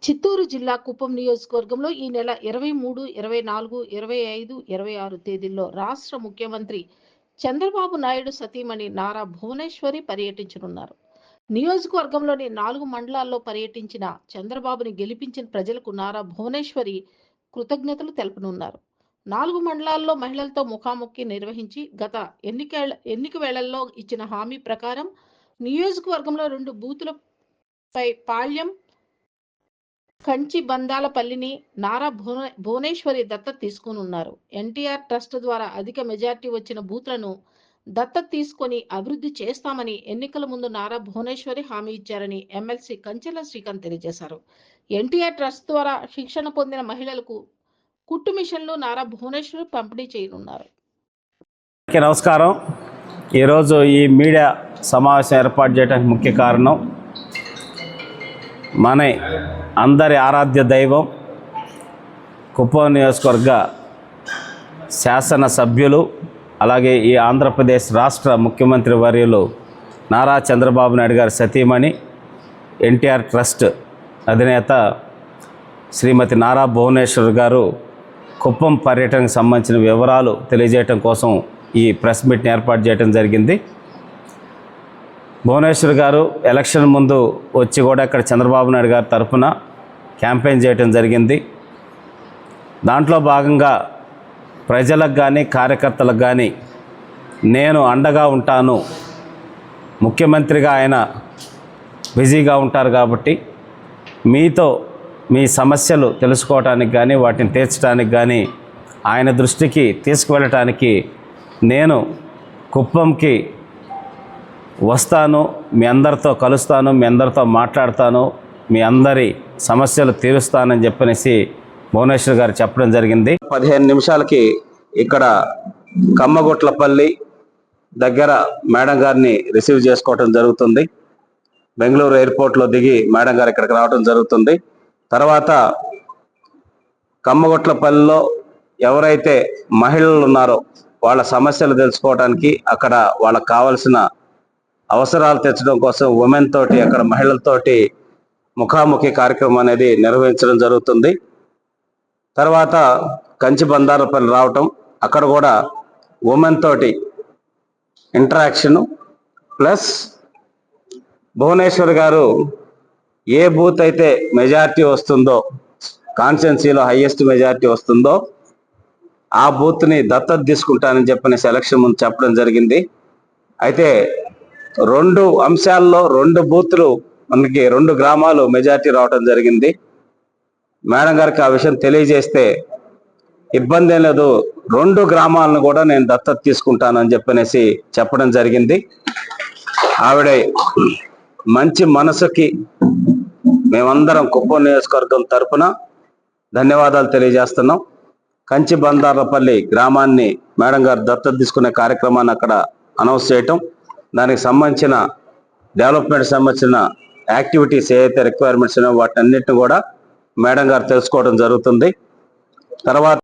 చిత్తూరు జిల్లా కుప్పం నియోజకవర్గంలో ఈ నెల 23, 24, 25, 26 తేదీల్లో రాష్ట్ర ముఖ్యమంత్రి చంద్రబాబు నాయుడు సతీమణి నారా భువనేశ్వరి పర్యటించనున్నారు. నియోజకవర్గంలోని 4 మండలాల్లో పర్యటించిన చంద్రబాబుని గెలిపించిన ప్రజలకు నారా భువనేశ్వరి కృతజ్ఞతలు తెలుపనున్నారు. 4 మండలాల్లో మహిళలతో ముఖాముఖి నిర్వహించి గత ఎన్నిక వేళల్లో ఇచ్చిన హామీ ప్రకారం నియోజకవర్గంలో 2 బూతులపై పాళ్యం కంచి బందాలపల్లిని నారా భువనేశ్వరి దత్తత తీసుకునున్నారు. ఎన్టీఆర్ ట్రస్ట్ ద్వారా అధిక మెజార్టీ వచ్చిన బూత్లను దత్తత తీసుకొని అభివృద్ధి చేస్తామని ఎన్నికల ముందు నారా భువనేశ్వరి హామీ ఇచ్చారని ఎమ్మెల్సీ కంచెల శ్రీకాంత్ తెలియజేశారు. ఎన్టీఆర్ ట్రస్ట్ ద్వారా శిక్షణ పొందిన మహిళలకు కుట్టు మిషన్లు నారా భువనేశ్వరి పంపిణీ చేయనున్నారు. నమస్కారం. ఈరోజు ఈ మీడియా సమావేశం ఏర్పాటు చేయడానికి ముఖ్య కారణం మన అందరి ఆరాధ్య దైవం కుప్పం నియోజకవర్గ శాసనసభ్యులు అలాగే ఈ ఆంధ్రప్రదేశ్ రాష్ట్ర ముఖ్యమంత్రి వర్యులు నారా చంద్రబాబు నాయుడు గారి సతీమణి ఎన్టీఆర్ ట్రస్ట్ అధినేత శ్రీమతి నారా భువనేశ్వర్ గారు కుప్పం పర్యటనకు సంబంధించిన వివరాలు తెలియజేయడం కోసం ఈ ప్రెస్ మీట్ని ఏర్పాటు చేయడం జరిగింది. భువనేశ్వర్ గారు ఎలక్షన్ ముందు వచ్చి కూడా ఇక్కడ చంద్రబాబు నాయుడు గారి తరఫున క్యాంపెయిన్ చేయడం జరిగింది. దాంట్లో భాగంగా ప్రజలకు కానీ కార్యకర్తలకు కానీ నేను అండగా ఉంటాను, ముఖ్యమంత్రిగా ఆయన బిజీగా ఉంటారు కాబట్టి మీతో మీ సమస్యలు తెలుసుకోవడానికి కానీ వాటిని తీర్చడానికి కానీ ఆయన దృష్టికి తీసుకువెళ్ళటానికి నేను కుప్పంకి వస్తాను, మీ అందరితో కలుస్తాను, మీ అందరితో మాట్లాడతాను, మీ అందరి సమస్యలు తీరుస్తానని చెప్పనేసి భువనేశ్వర్ గారు చెప్పడం జరిగింది. 15 నిమిషాలకి ఇక్కడ కమ్మగొట్లపల్లి దగ్గర మేడం గారిని రిసీవ్ చేసుకోవటం జరుగుతుంది. బెంగళూరు ఎయిర్పోర్ట్లో దిగి మేడం గారు ఇక్కడికి రావడం జరుగుతుంది. తర్వాత కమ్మగొట్లపల్లిలో ఎవరైతే మహిళలు ఉన్నారో వాళ్ళ సమస్యలు తెలుసుకోవడానికి అక్కడ వాళ్ళకు కావాల్సిన అవసరాలు తెచ్చడం కోసం ఉమెన్ తోటి అక్కడ మహిళలతోటి ముఖాముఖి కార్యక్రమం అనేది నిర్వహించడం జరుగుతుంది. తర్వాత కంచి బందారపల్లి రావటం, అక్కడ కూడా ఉమెన్ తోటి ఇంటరాక్షను ప్లస్ భువనేశ్వర్ గారు ఏ బూత్ అయితే మెజారిటీ వస్తుందో, కాన్స్టిట్యున్సీలో హైయెస్ట్ మెజారిటీ వస్తుందో ఆ బూత్ని దత్తత తీసుకుంటానని చెప్పని ఎలక్షన్ ముందు చెప్పడం జరిగింది. అయితే 2 అంశాల్లో 2 బూత్లు మనకి 2 గ్రామాలు మెజారిటీ రావడం జరిగింది. మేడం గారికి ఆ విషయం తెలియజేస్తే ఇబ్బంది ఏం లేదు, 2 గ్రామాలను కూడా నేను దత్తత తీసుకుంటానని చెప్పనేసి చెప్పడం జరిగింది. ఆవిడ మంచి మనసుకి మేమందరం కుప్పం నియోజకవర్గం తరఫున ధన్యవాదాలు తెలియజేస్తున్నాం. కంచి బందారపల్లి గ్రామాన్ని మేడం గారు దత్తత తీసుకునే కార్యక్రమాన్ని అక్కడ అనౌన్స్ చేయటం, దానికి సంబంధించిన డెవలప్మెంట్ సంబంధించిన యాక్టివిటీస్ ఏదైతే రిక్వైర్మెంట్స్ ఉన్నాయో వాటి అన్నిటిని కూడా మేడం గారు తెలుసుకోవడం జరుగుతుంది. తర్వాత